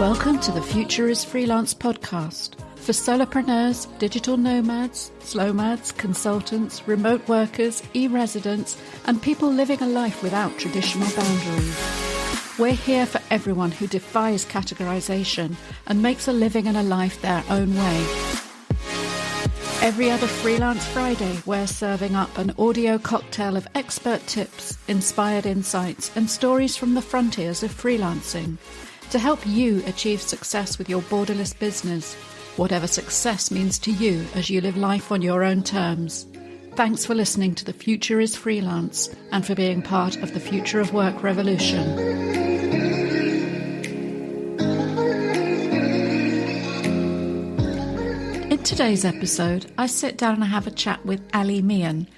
Welcome to the Future is Freelance podcast for solopreneurs, digital nomads, slowmads, consultants, remote workers, e-residents, and people living a life without traditional boundaries. We're here for everyone who defies categorization and makes a living and a life their own way. Every other Freelance Friday, we're serving up an audio cocktail of expert tips, inspired insights, and stories from the frontiers of freelancing to help you achieve success with your borderless business, whatever success means to you as you live life on your own terms. Thanks for listening to The Future is Freelance and for being part of the Future of Work revolution. In today's episode, I sit down and have a chat with Ali Meehan.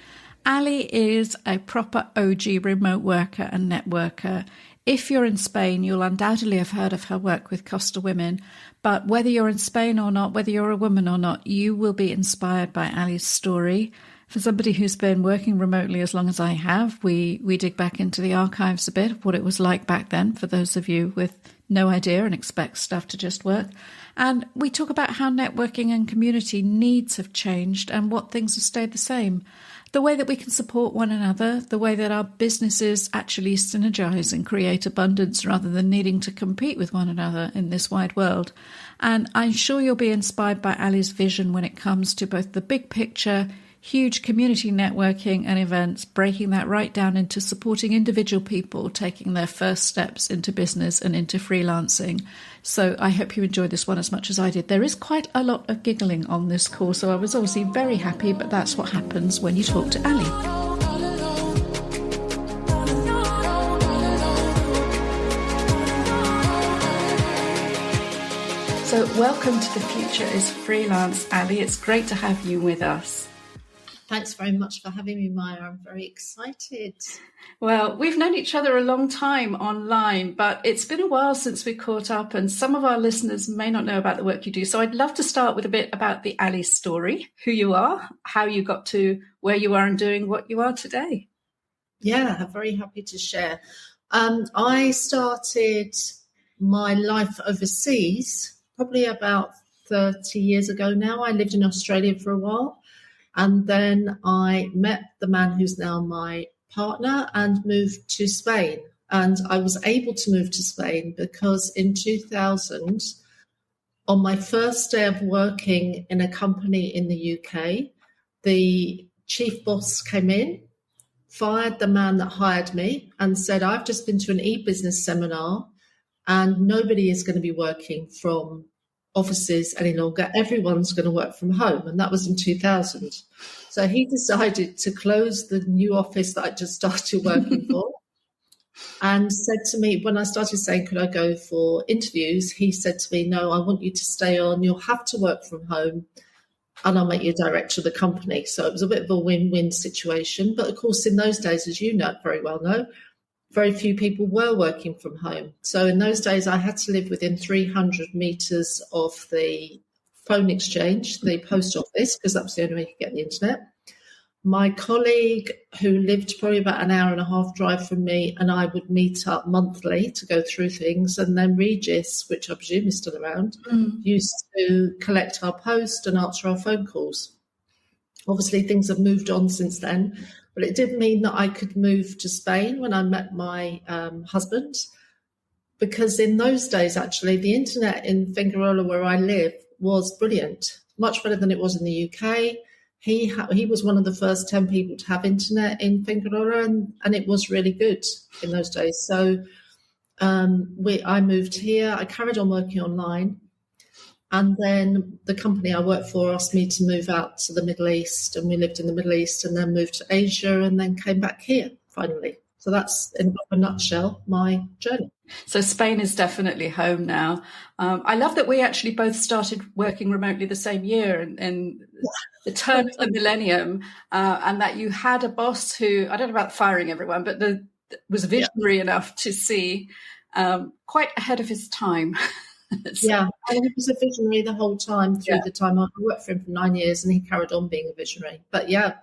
Ali is a proper OG remote worker and networker. If you're in Spain, you'll undoubtedly have heard of her work with Costa women, but whether you're in Spain or not, whether you're a woman or not, you will be inspired by Ali's story. For somebody who's been working remotely as long as I have, we dig back into the archives a bit of what it was like back then, for those of you with no idea and expect stuff to just work. And we talk about how networking and community needs have changed and what things have stayed the same. The way that we can support one another, the way that our businesses actually synergize and create abundance rather than needing to compete with one another in this wide world. And I'm sure you'll be inspired by Ali's vision when it comes to both the big picture, huge community networking and events, breaking that right down into supporting individual people taking their first steps into business and into freelancing. So I hope you enjoyed this one as much as I did. There is quite a lot of giggling on this call, so I was obviously very happy, but that's what happens when you talk to Ali. So welcome to The Future is Freelance, Ali. It's great to have you with us. Thanks very much for having me, Maya. I'm very excited. Well, we've known each other a long time online, but it's been a while since we caught up, and some of our listeners may not know about the work you do. So I'd love to start with a bit about the Ali story, who you are, how you got to where you are and doing what you are today. Yeah, I'm very happy to share. I started my life overseas probably about 30 years ago now. I lived in Australia for a while. And then I met the man who's now my partner and moved to Spain. And I was able to move to Spain because in 2000, on my first day of working in a company in the UK, the chief boss came in, fired the man that hired me and said, I've just been to an e-business seminar and nobody is going to be working from offices any longer. Everyone's going to work from home. And that was in 2000. So he decided to close the new office that I just started working for and said to me, when I started saying, could I go for interviews? He said to me, no, I want you to stay on. You'll have to work from home and I'll make you director of the company. So it was a bit of a win-win situation. But of course, in those days, as you know, very well know, very few people were working from home. So in those days, I had to live within 300 meters of the phone exchange, the post office, because that was the only way you could get the internet. My colleague, who lived probably about an hour and a half drive from me, and I would meet up monthly to go through things. And then Regis, which I presume is still around, used to collect our post and answer our phone calls. Obviously, things have moved on since then. But it did mean that I could move to Spain when I met my husband, because in those days, actually, the internet in Figueroa, where I live, was brilliant, much better than it was in the UK. He was one of the first 10 people to have internet in Figueroa, and it was really good in those days. So I moved here. I carried on working online. And then the company I worked for asked me to move out to the Middle East, and we lived in the Middle East and then moved to Asia and then came back here finally. So that's, in a nutshell, my journey. So Spain is definitely home now. I love that we actually both started working remotely the same year in the turn of the millennium, and that you had a boss who, I don't know about firing everyone, but was visionary enough to see quite ahead of his time. So. Yeah, and he was a visionary the whole time through the time. I worked for him for 9 years and he carried on being a visionary. But yeah,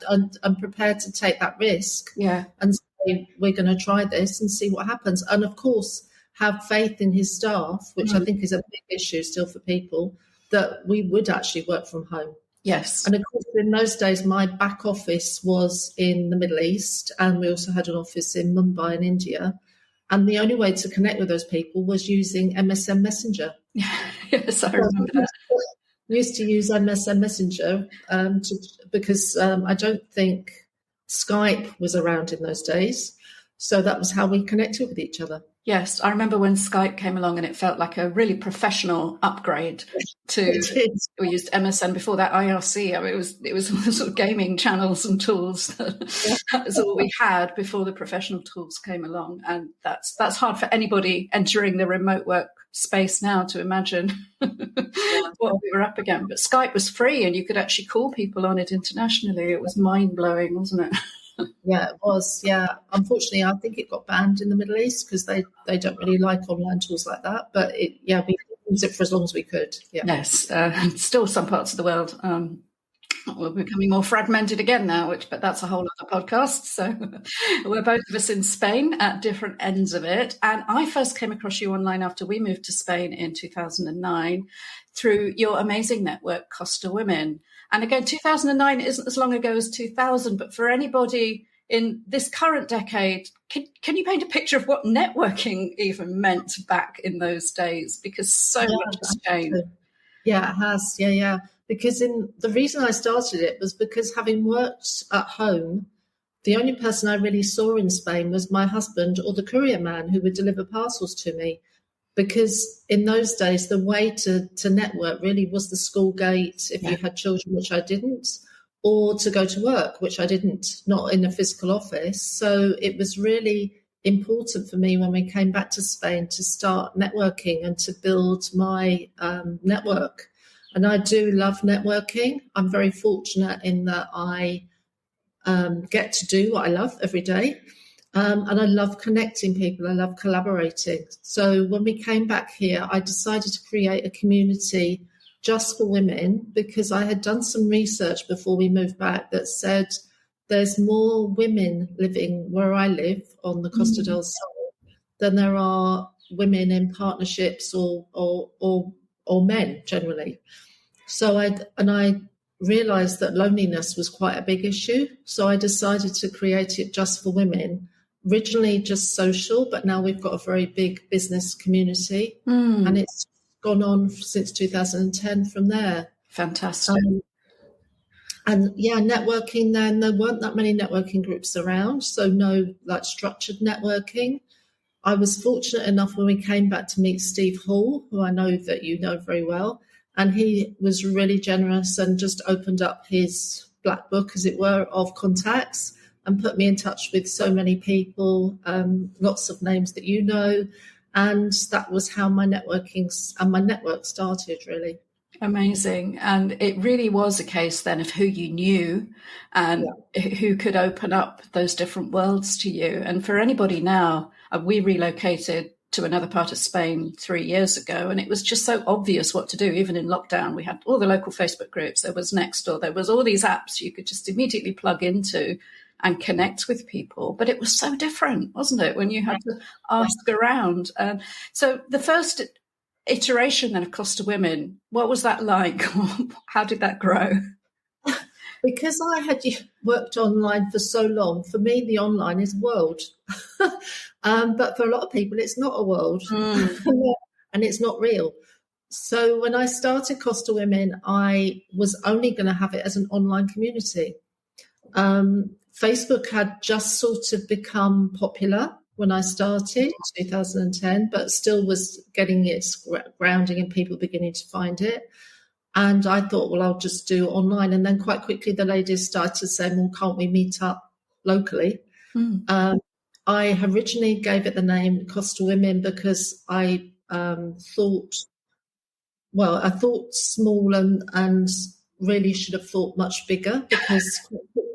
I'm prepared to take that risk and say, we're going to try this and see what happens. And of course, have faith in his staff, which I think is a big issue still for people, that we would actually work from home. Yes. And of course, in those days, my back office was in the Middle East, and we also had an office in Mumbai in India. And the only way to connect with those people was using MSN Messenger. Yes, I remember that. Used to use MSN Messenger because I don't think Skype was around in those days. So that was how we connected with each other. Yes, I remember when Skype came along and it felt like a really professional upgrade to, we used MSN before that, IRC. I mean, it was sort of gaming channels and tools. That was all we had before the professional tools came along. And that's hard for anybody entering the remote work space now to imagine what we were up against. But Skype was free and you could actually call people on it internationally. It was mind-blowing, wasn't it? Yeah, it was. Yeah. Unfortunately, I think it got banned in the Middle East because they don't really like online tools like that. But we used it for as long as we could. Yeah. Yes. Still some parts of the world we're becoming more fragmented again now, but that's a whole other podcast. So we're both of us in Spain at different ends of it. And I first came across you online after we moved to Spain in 2009 through your amazing network, Costa Women. And again, 2009 isn't as long ago as 2000, but for anybody in this current decade, can you paint a picture of what networking even meant back in those days? Because so much has changed. Yeah, it has. Yeah. Because the reason I started it was because having worked at home, the only person I really saw in Spain was my husband or the courier man who would deliver parcels to me. Because in those days, the way to network really was the school gate, if you had children, which I didn't, or to go to work, which I didn't, not in a physical office. So it was really important for me when we came back to Spain to start networking and to build my network. And I do love networking. I'm very fortunate in that I get to do what I love every day. And I love connecting people. I love collaborating. So when we came back here, I decided to create a community just for women because I had done some research before we moved back that said there's more women living where I live on the Costa del Sol than there are women in partnerships or men generally. So I realised that loneliness was quite a big issue. So I decided to create it just for women. Originally just social, but now we've got a very big business community and it's gone on since 2010 from there. Fantastic. Networking then, there weren't that many networking groups around, so no like structured networking. I was fortunate enough when we came back to meet Steve Hall, who I know that you know very well, and he was really generous and just opened up his black book, as it were, of contacts and put me in touch with so many people, lots of names that you know. And that was how my network started, really. Amazing. And it really was a case then of who you knew and who could open up those different worlds to you. And for anybody now, we relocated to another part of Spain 3 years ago, and it was just so obvious what to do. Even in lockdown, we had all the local Facebook groups. There was Nextdoor. There was all these apps you could just immediately plug into and connect with people. But it was so different, wasn't it, when you had to ask around? So the first iteration then of Costa Women, what was that like? How did that grow? Because I had worked online for so long, for me, the online is a world. But for a lot of people, it's not a world and it's not real. So when I started Costa Women, I was only going to have it as an online community. Facebook had just sort of become popular when I started in 2010, but still was getting its grounding and people beginning to find it. And I thought, well, I'll just do online. And then quite quickly, the ladies started saying, well, can't we meet up locally? I originally gave it the name Costa Women because I thought small and really should have thought much bigger because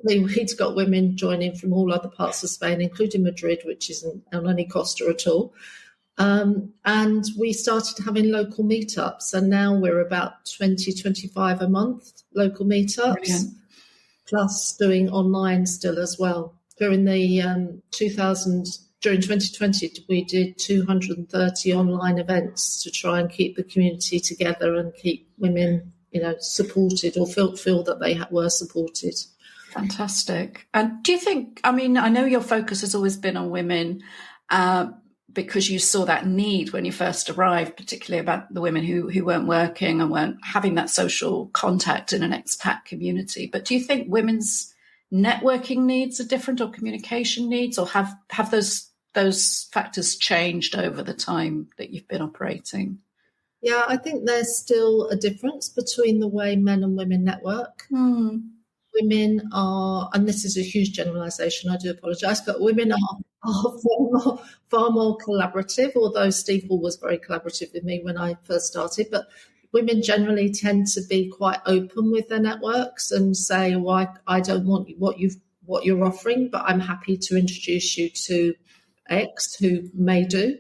we'd got women joining from all other parts of Spain, including Madrid, which isn't on any Costa at all. And we started having local meetups, and now we're about 20, 25 a month local meetups, plus doing online still as well. During the 2000 during 2020, we did 230 online events to try and keep the community together and keep women, supported, or feel that they were supported. Fantastic. And do you think, I know your focus has always been on women, because you saw that need when you first arrived, particularly about the women who weren't working and weren't having that social contact in an expat community. But do you think women's networking needs are different, or communication needs, or have those factors changed over the time that you've been operating? Yeah, I think there's still a difference between the way men and women network. Women are, and this is a huge generalisation, I do apologise, but women are far more collaborative, although Steve Hall was very collaborative with me when I first started. But women generally tend to be quite open with their networks and say, well, I don't want what you're offering, but I'm happy to introduce you to X who may do.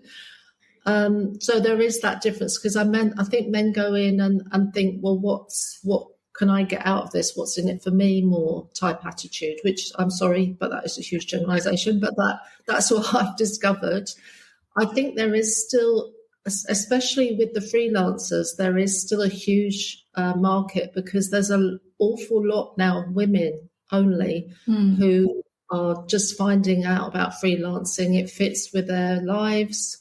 So there is that difference, because I think men go in and think, well, what can I get out of this? What's in it for me? More type attitude, which I'm sorry, but that is a huge generalisation. But that's what I've discovered. I think there is still, especially with the freelancers, there is still a huge market, because there's an awful lot now of women only who are just finding out about freelancing. It fits with their lives,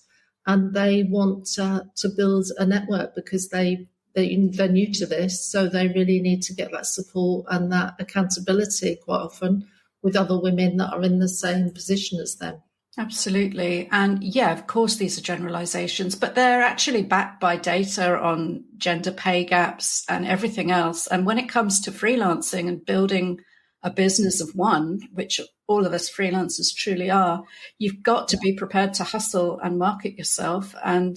and they want to build a network because they're new to this, so they really need to get that support and that accountability quite often with other women that are in the same position as them. Absolutely. And yeah, of course, these are generalizations, but they're actually backed by data on gender pay gaps and everything else. And when it comes to freelancing and building a business of one, which all of us freelancers truly are, you've got to be prepared to hustle and market yourself. And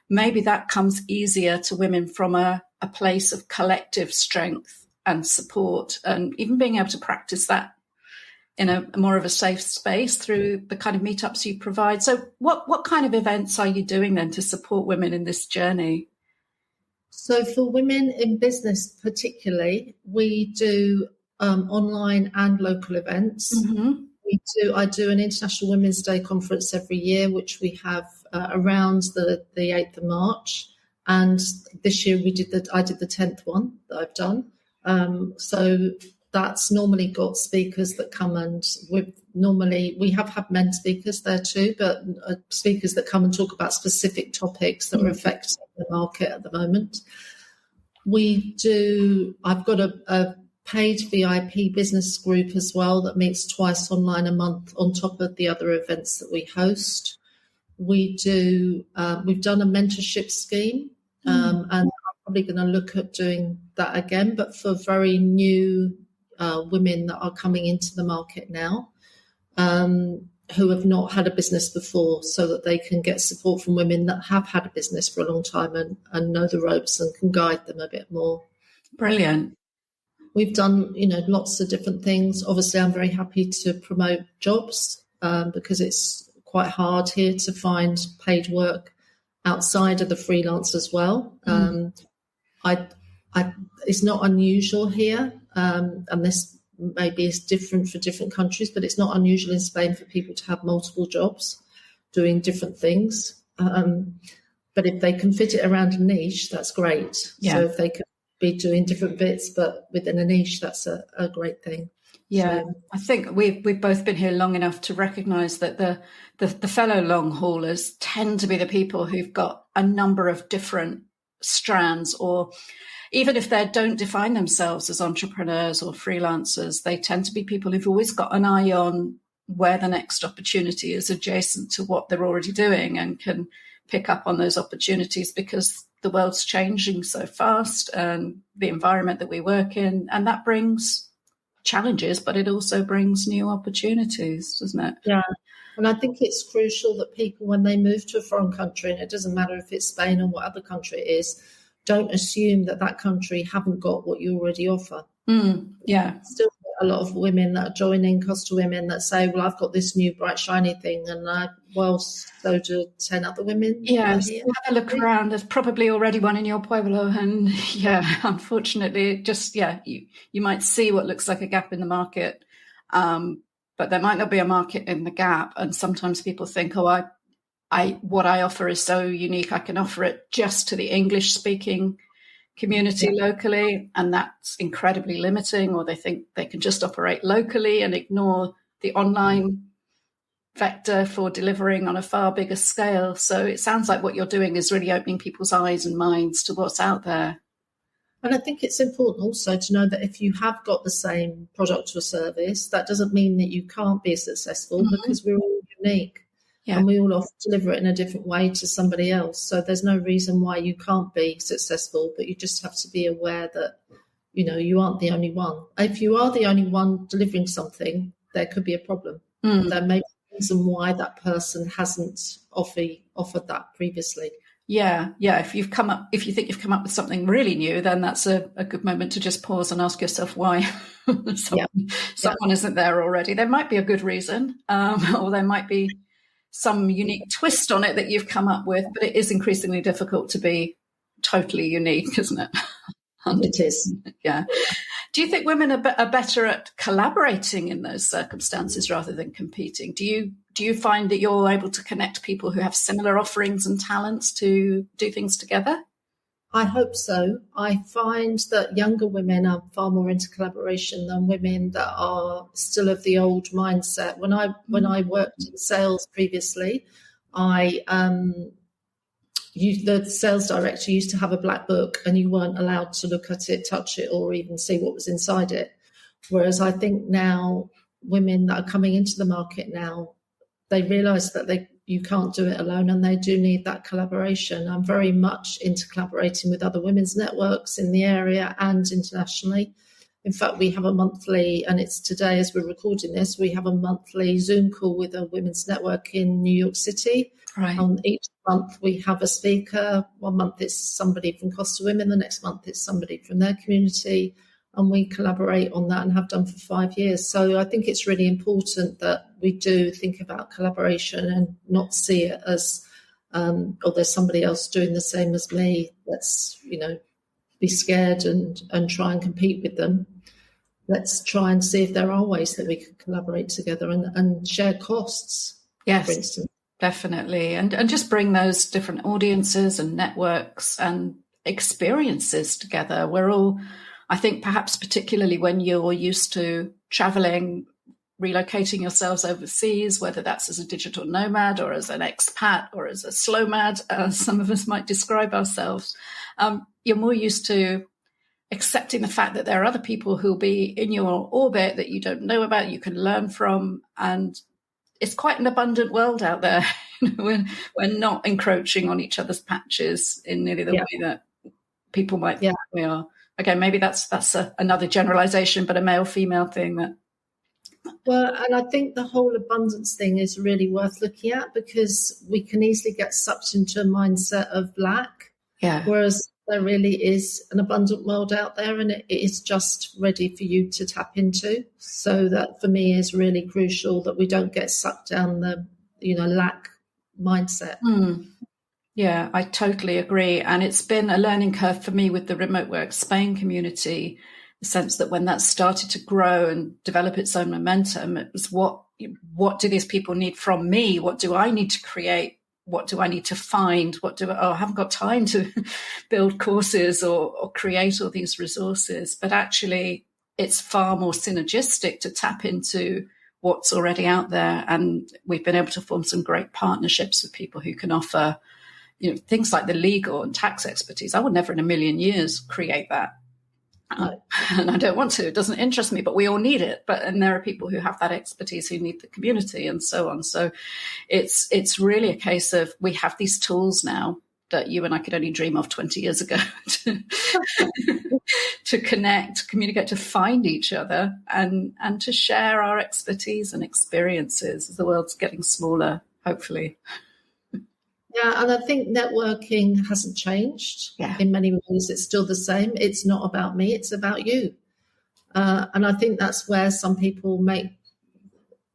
maybe that comes easier to women from a place of collective strength and support, and even being able to practice that in a more of a safe space through the kind of meetups you provide. So what kind of events are you doing then to support women in this journey? So for women in business particularly, we do online and local events. Mm-hmm. I do an International Women's Day conference every year, which we have around the 8th of March. And this year I did the 10th one that I've done. So that's normally got speakers that come, and we have had men speakers there too, but speakers that come and talk about specific topics that are affecting the market at the moment. I've got a paid VIP business group as well that meets twice online a month on top of the other events that we host. We've done a mentorship scheme, and I'm probably going to look at doing that again, but for very new women that are coming into the market now, who have not had a business before, so that they can get support from women that have had a business for a long time and know the ropes and can guide them a bit more. Brilliant. We've done, lots of different things. Obviously, I'm very happy to promote jobs because it's quite hard here to find paid work outside of the freelance as well. It's not unusual here, and this maybe is different for different countries, but it's not unusual in Spain for people to have multiple jobs doing different things. But if they can fit it around a niche, that's great. Yeah. So if they can be doing different bits, but within a niche, that's a great thing. Yeah, So, I think we've both been here long enough to recognise that the fellow long haulers tend to be the people who've got a number of different strands, or even if they don't define themselves as entrepreneurs or freelancers, they tend to be people who've always got an eye on where the next opportunity is adjacent to what they're already doing, and can pick up on those opportunities because the world's changing so fast, and the environment that we work in, and that brings challenges, but it also brings new opportunities, doesn't it? Yeah. And I think it's crucial that people, when they move to a foreign country, and it doesn't matter if it's Spain or what other country it is, don't assume that country haven't got what you already offer. Yeah. Still a lot of women that are joining, Costa women, that say, well, I've got this new bright shiny thing, and so do 10 other women. Yes, have a look around. There's probably already one in your pueblo, and unfortunately, just you might see what looks like a gap in the market, but there might not be a market in the gap. And sometimes people think, oh, what I offer is so unique, I can offer it just to the English speaking community locally, and that's incredibly limiting, or they think they can just operate locally and ignore the online vector for delivering on a far bigger scale. So it sounds like what you're doing is really opening people's eyes and minds to what's out there. And I think it's important also to know that if you have got the same product or service, that doesn't mean that you can't be successful, because we're all unique. And we all often deliver it in a different way to somebody else. So there's no reason why you can't be successful, but you just have to be aware that, you aren't the only one. If you are the only one delivering something, there could be a problem. There may be a reason why that person hasn't offered that previously. Yeah. If you think you've come up with something really new, then that's a good moment to just pause and ask yourself why someone isn't there already. There might be a good reason, or there might be some unique twist on it that you've come up with, but it is increasingly difficult to be totally unique, isn't it? It is. Yeah. Do you think women are better at collaborating in those circumstances rather than competing? Do you find that you're able to connect people who have similar offerings and talents to do things together? I hope so. I find that younger women are far more into collaboration than women that are still of the old mindset. When I worked in sales previously, the sales director used to have a black book, and you weren't allowed to look at it, touch it, or even see what was inside it. Whereas I think now women that are coming into the market now, they realise that you can't do it alone, and they do need that collaboration. I'm very much into collaborating with other women's networks in the area and internationally. In fact, we have a monthly, and it's today as we're recording this, we have a monthly Zoom call with a women's network in New York City. Right. Each month we have a speaker. One month it's somebody from Costa Women, the next month it's somebody from their community, and we collaborate on that and have done for 5 years. So I think it's really important that we do think about collaboration and not see it as, there's somebody else doing the same as me. Let's, be scared and try and compete with them. Let's try and see if there are ways that we can collaborate together and share costs, yes, for instance. Definitely. And just bring those different audiences and networks and experiences together. We're all, I think, perhaps particularly when you're used to traveling, relocating yourselves overseas, whether that's as a digital nomad or as an expat or as a slow mad, as some of us might describe ourselves, you're more used to accepting the fact that there are other people who'll be in your orbit that you don't know about, you can learn from, and it's quite an abundant world out there. We're not encroaching on each other's patches in nearly the way that people might think we are. Again, maybe that's another generalization, but a male-female thing that. Well, and I think the whole abundance thing is really worth looking at, because we can easily get sucked into a mindset of lack, whereas there really is an abundant world out there, and it is just ready for you to tap into. So that for me is really crucial, that we don't get sucked down the lack mindset. Yeah, I totally agree. And it's been a learning curve for me with the remote work Spain community, the sense that when that started to grow and develop its own momentum, it was what do these people need from me? What do I need to create? What do I need to find? I haven't got time to build courses or create all these resources. But actually, it's far more synergistic to tap into what's already out there. And we've been able to form some great partnerships with people who can offer, things like the legal and tax expertise. I would never in a million years create that. And I don't want to. It doesn't interest me, but we all need it. And there are people who have that expertise who need the community and so on. So it's really a case of we have these tools now that you and I could only dream of 20 years ago to connect, communicate, to find each other and to share our expertise and experiences as the world's getting smaller, hopefully. Yeah, and I think networking hasn't changed. In many ways. It's still the same. It's not about me, it's about you. And I think that's where some people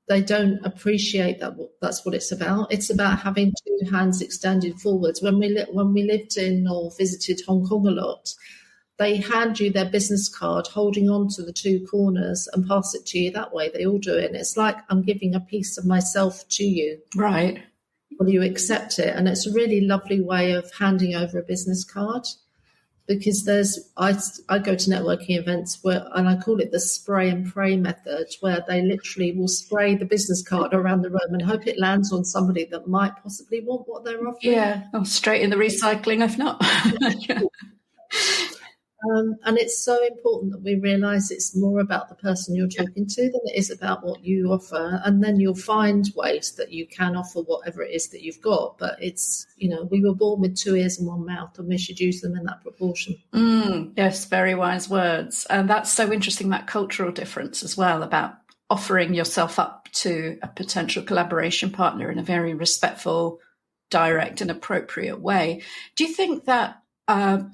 they don't appreciate that's what it's about. It's about having two hands extended forwards. When we lived in or visited Hong Kong a lot, they hand you their business card holding on to the two corners and pass it to you that way. They all do it. And it's like I'm giving a piece of myself to you. Right. Will you accept it? And it's a really lovely way of handing over a business card, because I go to networking events and I call it the spray and pray method, where they literally will spray the business card around the room and hope it lands on somebody that might possibly want what they're offering. Yeah, or straight in the recycling if not. And it's so important that we realise it's more about the person you're talking to than it is about what you offer. And then you'll find ways that you can offer whatever it is that you've got. But it's, we were born with 2 ears and 1 mouth, and we should use them in that proportion. Yes, very wise words. And that's so interesting, that cultural difference as well, about offering yourself up to a potential collaboration partner in a very respectful, direct and appropriate way. Do you think that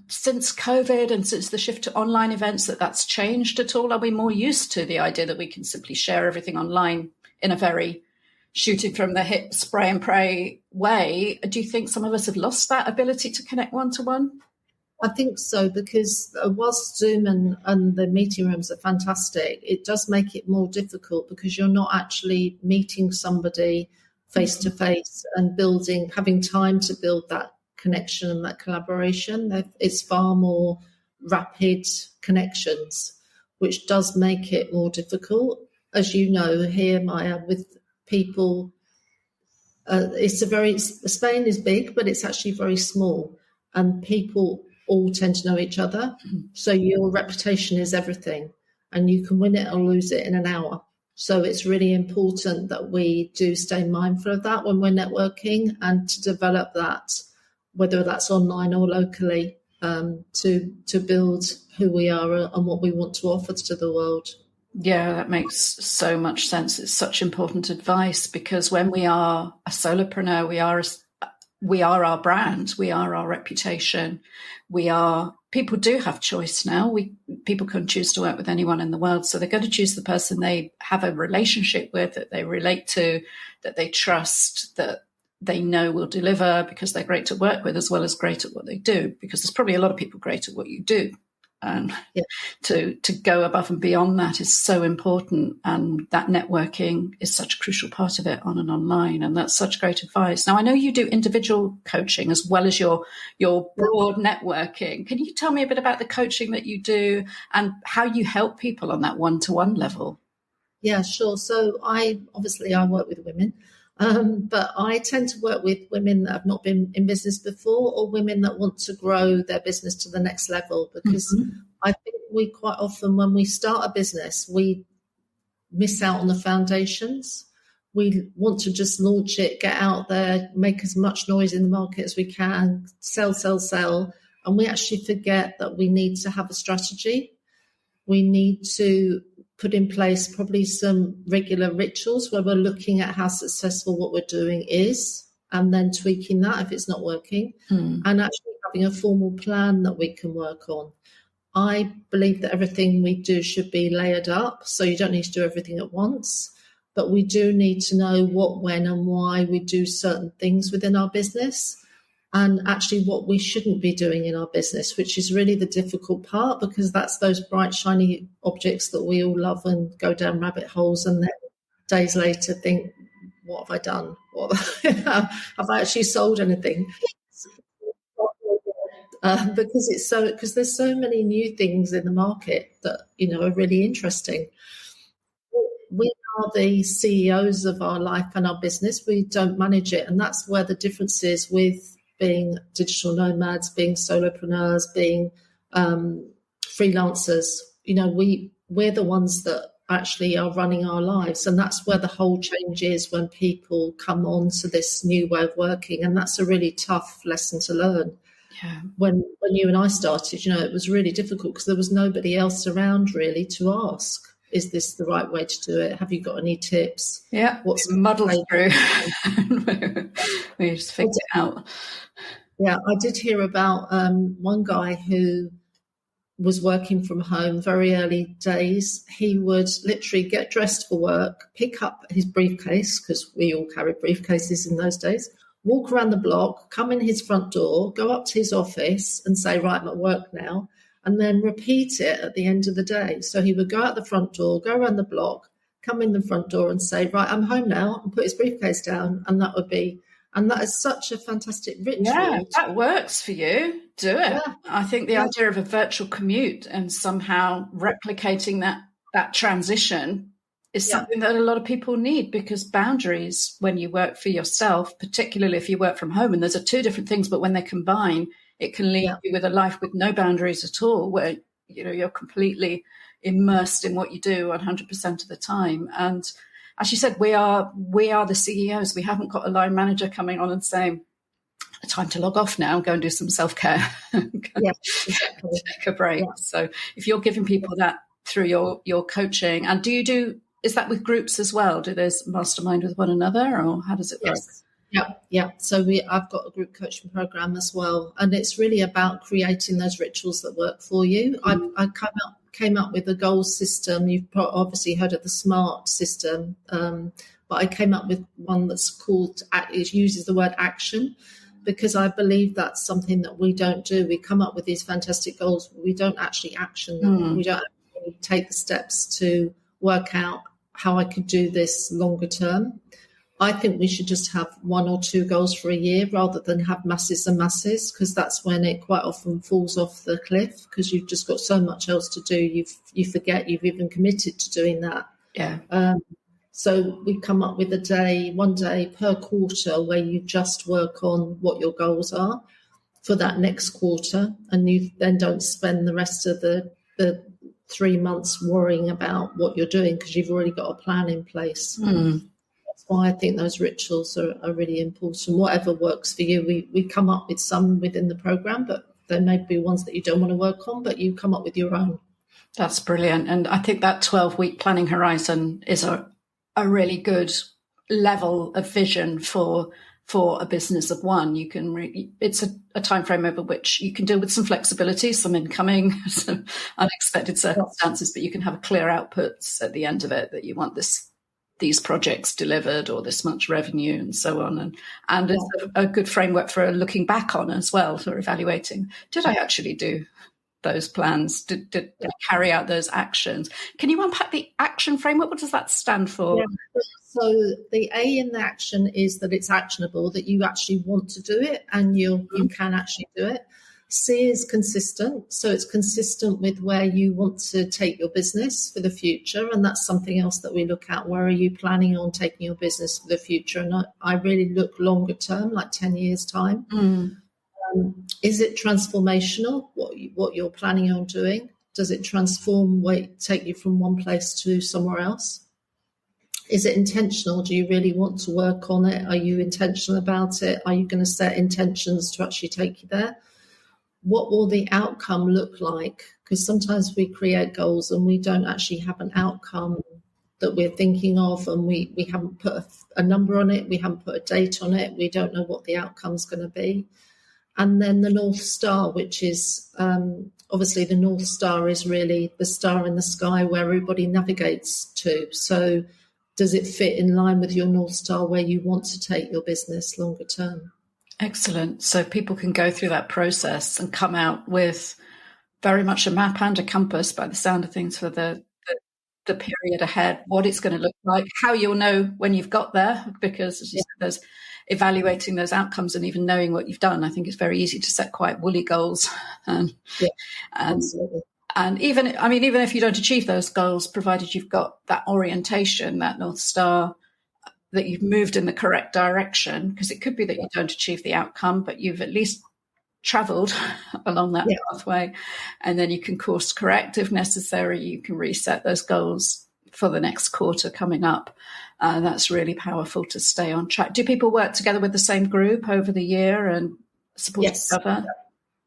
since COVID and since the shift to online events that's changed at all? Are we more used to the idea that we can simply share everything online in a very shooting from the hip, spray and pray way? Do you think some of us have lost that ability to connect one-to-one? I think so, because whilst Zoom and the meeting rooms are fantastic, it does make it more difficult because you're not actually meeting somebody face to face and having time to build that connection and that collaboration. It's far more rapid connections, which does make it more difficult. As you know, here, Maya, with people, Spain is big, but it's actually very small, and people all tend to know each other. So your reputation is everything, and you can win it or lose it in an hour. So it's really important that we do stay mindful of that when we're networking, and to develop that, whether that's online or locally, to build who we are and what we want to offer to the world. Yeah, that makes so much sense. It's such important advice, because when we are a solopreneur, we are our brand, we are our reputation, people do have choice now. People can choose to work with anyone in the world, so they're going to choose the person they have a relationship with, that they relate to, that they trust, that they know will deliver, because they're great to work with as well as great at what they do, because there's probably a lot of people great at what you do. And to go above and beyond that is so important. And that networking is such a crucial part of it on and online. And that's such great advice. Now, I know you do individual coaching as well as your broad networking. Can you tell me a bit about the coaching that you do and how you help people on that one-to-one level? Yeah, sure. So I work with women. But I tend to work with women that have not been in business before, or women that want to grow their business to the next level, because I think we quite often, when we start a business, we miss out on the foundations. We want to just launch it, get out there, make as much noise in the market as we can, sell. And we actually forget that we need to have a strategy. We need to put in place probably some regular rituals where we're looking at how successful what we're doing is, and then tweaking that if it's not working, and actually having a formal plan that we can work on. I believe that everything we do should be layered up, so you don't need to do everything at once, but we do need to know what, when and why we do certain things within our business, and actually what we shouldn't be doing in our business, which is really the difficult part, because that's those bright, shiny objects that we all love and go down rabbit holes, and then days later think, what have I done? Have I actually sold anything? Because there's so many new things in the market that, are really interesting. We are the CEOs of our life and our business. We don't manage it. And that's where the difference is with being digital nomads, being solopreneurs, being freelancers. We're the ones that actually are running our lives. And that's where the whole change is when people come on to this new way of working. And that's a really tough lesson to learn. Yeah. When you and I started, it was really difficult because there was nobody else around really to ask, is this the right way to do it? Have you got any tips? Yeah, what's muddled through? We just figured it out. Yeah, I did hear about one guy who was working from home very early days. He would literally get dressed for work, pick up his briefcase, because we all carried briefcases in those days, walk around the block, come in his front door, go up to his office and say, right, I'm at work now. and then repeat it at the end of the day. So he would go out the front door, go around the block, come in the front door and say, right, I'm home now, and put his briefcase down. And that is such a fantastic ritual. Yeah, that works for you. Do it. Yeah. I think the idea of a virtual commute and somehow replicating that transition is something that a lot of people need, because boundaries, when you work for yourself, particularly if you work from home, and those are two different things, but when they combine, it can leave you with a life with no boundaries at all, where you're completely immersed in what you do 100% of the time. And as you said, we are the CEOs. We haven't got a line manager coming on and saying, time to log off now, go and do some self-care, exactly. Take a break. Yeah. So if you're giving people that through your coaching, and is that with groups as well? Do those mastermind with one another, or how does it work? Yes. Yeah. So I've got a group coaching program as well, and it's really about creating those rituals that work for you. Mm-hmm. I came up with a goals system. You've obviously heard of the SMART system, but I came up with one that's called, it uses the word action, because I believe that's something that we don't do. We come up with these fantastic goals, but we don't actually action them. We don't actually take the steps to work out how I could do this longer term. I think we should just have 1 or 2 goals for a year rather than have masses and masses, because that's when it quite often falls off the cliff, because you've just got so much else to do. You forget you've even committed to doing that. Yeah. So we come up with 1 day per quarter where you just work on what your goals are for that next quarter, and you then don't spend the rest of the 3 months worrying about what you're doing, because you've already got a plan in place. That's why I think those rituals are really important. Whatever works for you, we come up with some within the program, but there may be ones that you don't want to work on, but you come up with your own. That's brilliant. And I think that 12-week planning horizon is a really good level of vision for a business of one. You can it's a time frame over which you can deal with some flexibility, some incoming, some unexpected circumstances, but you can have clear outputs at the end of it, that you want these projects delivered or this much revenue and so on. And it's a good framework for looking back on as well, for evaluating, did I actually do those plans? Did I carry out those actions? Can you unpack the action framework? What does that stand for? Yeah. So the A in the action is that it's actionable, that you actually want to do it and you can actually do it. C is consistent. So it's consistent with where you want to take your business for the future. And that's something else that we look at. Where are you planning on taking your business for the future? And I really look longer term, like 10 years time. Is it transformational, what you're planning on doing? Does it transform, take you from one place to somewhere else? Is it intentional? Do you really want to work on it? Are you intentional about it? Are you going to set intentions to actually take you there? What will the outcome look like? Because sometimes we create goals and we don't actually have an outcome that we're thinking of, and we haven't put a number on it. We haven't put a date on it. We don't know what the outcome's going to be. And then the North Star, which is obviously the North Star is really the star in the sky where everybody navigates to. So does it fit in line with your North Star where you want to take your business longer term? Excellent. So people can go through that process and come out with very much a map and a compass, by the sound of things, for the period ahead, what it's going to look like, how you'll know when you've got there, because as you said, there's evaluating those outcomes and even knowing what you've done. I think it's very easy to set quite woolly goals. Absolutely. And even if you don't achieve those goals, provided you've got that orientation, that North Star, that you've moved in the correct direction, because it could be that you don't achieve the outcome, but you've at least traveled along that pathway, and then you can course correct if necessary. You can reset those goals for the next quarter coming up. That's really powerful to stay on track. Do people work together with the same group over the year and support each other?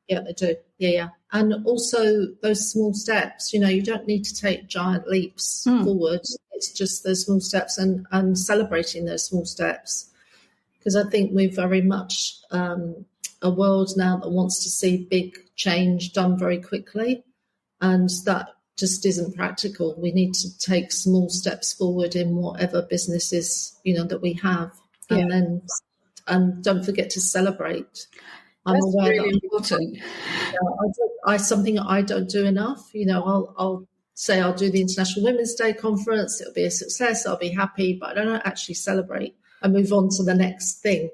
Yeah, they do. Yeah. And also those small steps, you don't need to take giant leaps forward. It's just those small steps and celebrating those small steps. Because I think we're very much a world now that wants to see big change done very quickly. And that just isn't practical. We need to take small steps forward in whatever businesses, that we have. And don't forget to celebrate. I'm That's aware that really important. something I don't do enough. I'll say I'll do the International Women's Day conference. It'll be a success. I'll be happy, but I don't actually celebrate. I move on to the next thing.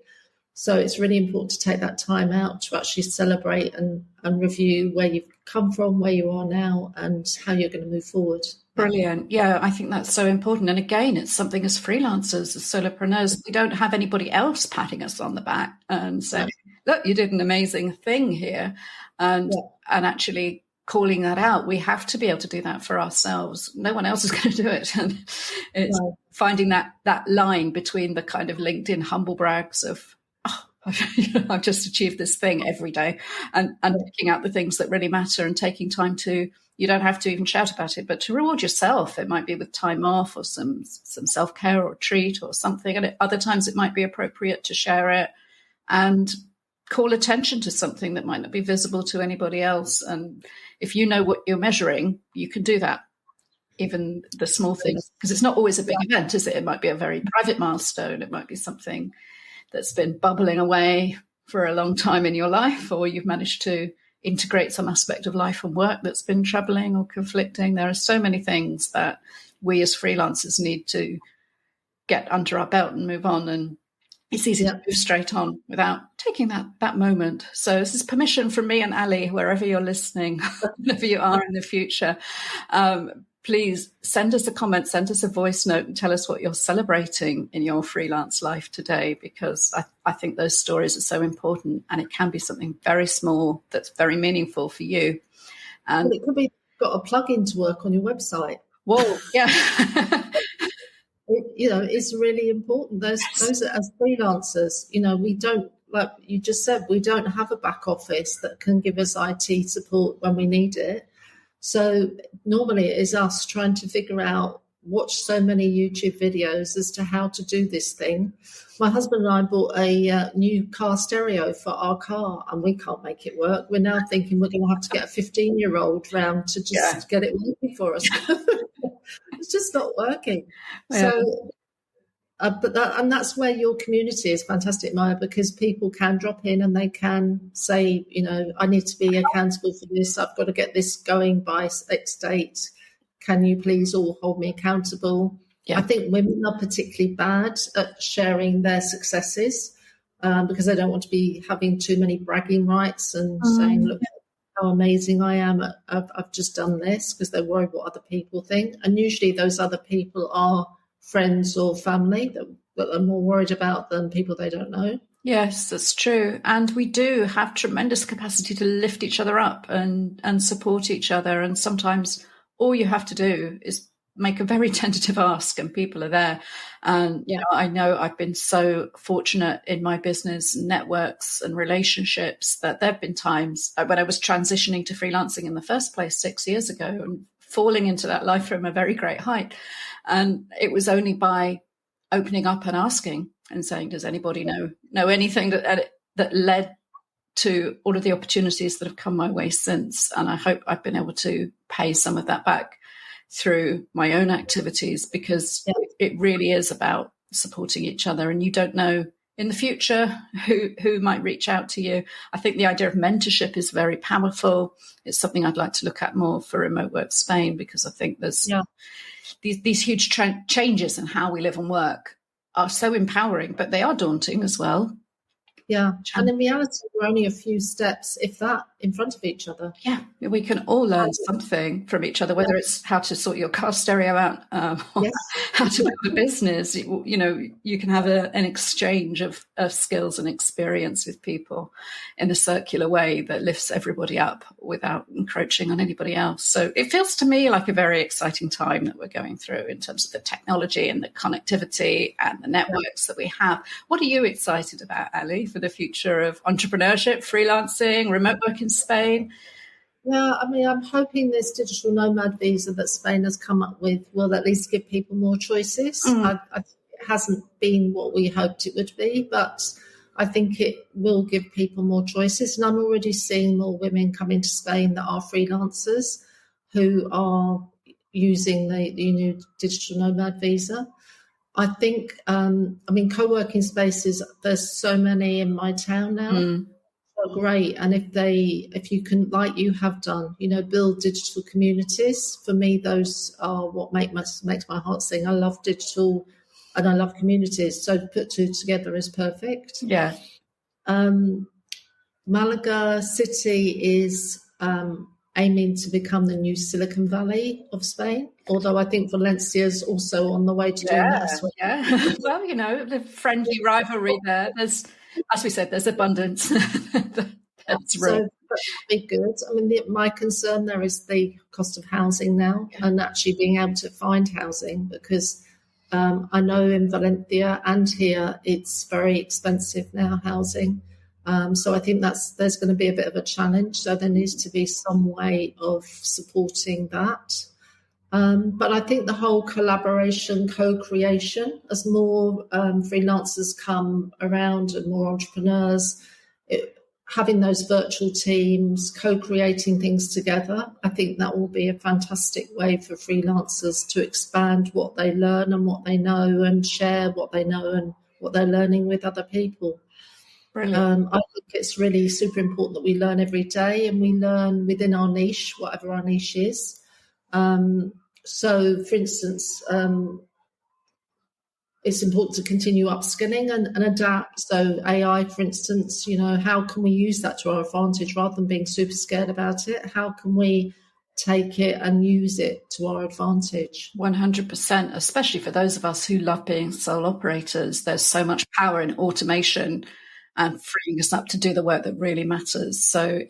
So it's really important to take that time out to actually celebrate and review where you've come from, where you are now, and how you're going to move forward. Brilliant. Yeah, I think that's so important. And again, it's something as freelancers, as solopreneurs, we don't have anybody else patting us on the back and saying, look, you did an amazing thing here. And actually calling that out. We have to be able to do that for ourselves. No one else is going to do it. And it's finding that line between the kind of LinkedIn humble brags of, I've just achieved this thing every day, and picking out the things that really matter and taking time to, you don't have to even shout about it, but to reward yourself. It might be with time off or some self-care or treat or something. And other times it might be appropriate to share it and call attention to something that might not be visible to anybody else. And if you know what you're measuring, you can do that. Even the small things, because it's not always a big event, is it? It might be a very private milestone. It might be something that's been bubbling away for a long time in your life, or you've managed to integrate some aspect of life and work that's been troubling or conflicting. There are so many things that we as freelancers need to get under our belt and move on. And it's easy to move straight on without taking that moment. So this is permission from me and Ali, wherever you're listening, wherever you are in the future. Please send us a comment, send us a voice note and tell us what you're celebrating in your freelance life today, because I think those stories are so important, and it can be something very small that's very meaningful for you. And it could be got a plug-in to work on your website. Whoa, yeah. It's really important. Those as freelancers, we don't, like you just said, we don't have a back office that can give us IT support when we need it. So normally it is us trying to figure out, watch so many YouTube videos as to how to do this thing. My husband and I bought a new car stereo for our car, and we can't make it work. We're now thinking we're going to have to get a 15-year-old round to just get it working for us. It's just not working. Yeah. So, that's where your community is fantastic, Maya, because people can drop in and they can say, I need to be accountable for this. I've got to get this going by X date. Can you please all hold me accountable? Yeah. I think women are particularly bad at sharing their successes because they don't want to be having too many bragging rights and saying, look how amazing I am. I've just done this, because they're worried what other people think. And usually those other people are friends or family that are more worried about than people they don't know. Yes, that's true. And we do have tremendous capacity to lift each other up and support each other. And sometimes all you have to do is make a very tentative ask and people are there. And, I know I've been so fortunate in my business networks and relationships that there have been times when I was transitioning to freelancing in the first place 6 years ago and falling into that life from a very great height. And it was only by opening up and asking and saying, does anybody know anything that led to all of the opportunities that have come my way since? And I hope I've been able to pay some of that back through my own activities, because it really is about supporting each other, and you don't know in the future who might reach out to you. I think the idea of mentorship is very powerful. It's something I'd like to look at more for Remote Work Spain, because I think there's these huge changes in how we live and work are so empowering, but they are daunting as well. Yeah. And in reality, we're only a few steps, if that, in front of each other. Yeah. We can all learn something from each other, whether it's how to sort your car stereo out, or how to build a business. You can have an exchange of skills and experience with people in a circular way that lifts everybody up without encroaching on anybody else. So it feels to me like a very exciting time that we're going through in terms of the technology and the connectivity and the networks that we have. What are you excited about, Ali, for the future of entrepreneurship, freelancing, remote work in Spain? Yeah, I mean, I'm hoping this digital nomad visa that Spain has come up with will at least give people more choices. I think it hasn't been what we hoped it would be, but I think it will give people more choices. And I'm already seeing more women come into Spain that are freelancers who are using the new digital nomad visa. I think, co-working spaces, there's so many in my town now. are great. And if you can, like you have done, build digital communities, for me, those are what makes my heart sing. I love digital and I love communities. So to put two together is perfect. Yeah. Malaga City is aiming to become the new Silicon Valley of Spain, although I think Valencia is also on the way to doing that as well. Yeah. Well, the friendly rivalry there. There's, as we said, there's abundance. That's right. So that'd be good. I mean, my concern there is the cost of housing now, and actually being able to find housing, because I know in Valencia and here it's very expensive now, housing. So I think there's going to be a bit of a challenge. So there needs to be some way of supporting that. But I think the whole collaboration, co-creation, as more freelancers come around and more entrepreneurs, having those virtual teams, co-creating things together, I think that will be a fantastic way for freelancers to expand what they learn and what they know, and share what they know and what they're learning with other people. Brilliant. I think it's really super important that we learn every day, and we learn within our niche, whatever our niche is. So, for instance, it's important to continue upskilling and adapt. So AI, for instance, how can we use that to our advantage rather than being super scared about it? How can we take it and use it to our advantage? 100%, especially for those of us who love being sole operators. There's so much power in automation and freeing us up to do the work that really matters. So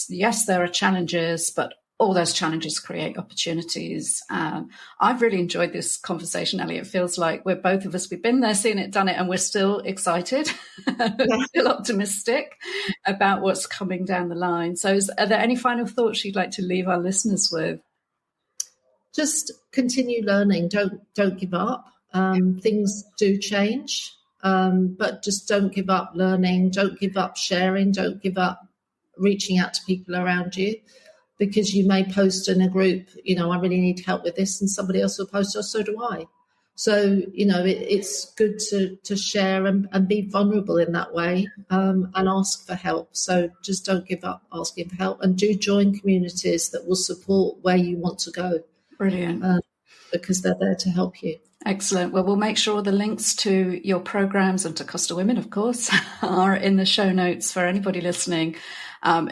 yes, there are challenges, but all those challenges create opportunities. I've really enjoyed this conversation, Ellie. It feels like we've been there, seen it, done it, and we're still excited, still optimistic about what's coming down the line. So are there any final thoughts you'd like to leave our listeners with? Just continue learning. Don't give up. Things do change, but just don't give up learning. Don't give up sharing. Don't give up reaching out to people around you. Because you may post in a group, I really need help with this, and somebody else will post, oh, so do I. So, it's good to share and be vulnerable in that way, and ask for help. So just don't give up asking for help, and do join communities that will support where you want to go. Brilliant. Because they're there to help you. Excellent. Well, we'll make sure the links to your programs and to Costa Women, of course, are in the show notes for anybody listening.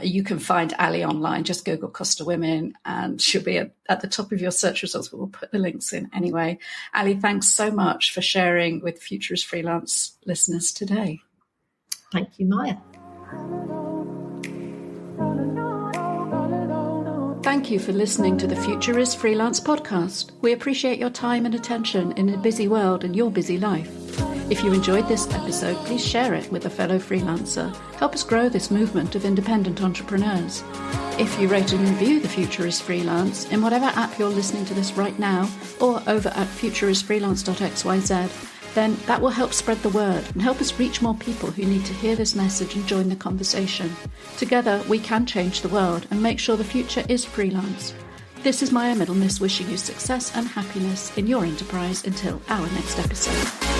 You can find Ali online. Just Google Costa Women and she'll be at the top of your search results, but we'll put the links in anyway. Ali, thanks so much for sharing with Future is Freelance listeners today. Thank you, Maya. Thank you for listening to the Future is Freelance podcast. We appreciate your time and attention in a busy world and your busy life. If you enjoyed this episode, please share it with a fellow freelancer. Help us grow this movement of independent entrepreneurs. If you rate and review The Future is Freelance in whatever app you're listening to this right now, or over at futureisfreelance.xyz, then that will help spread the word and help us reach more people who need to hear this message and join the conversation. Together, we can change the world and make sure the future is freelance. This is Maya Middlemiss wishing you success and happiness in your enterprise until our next episode.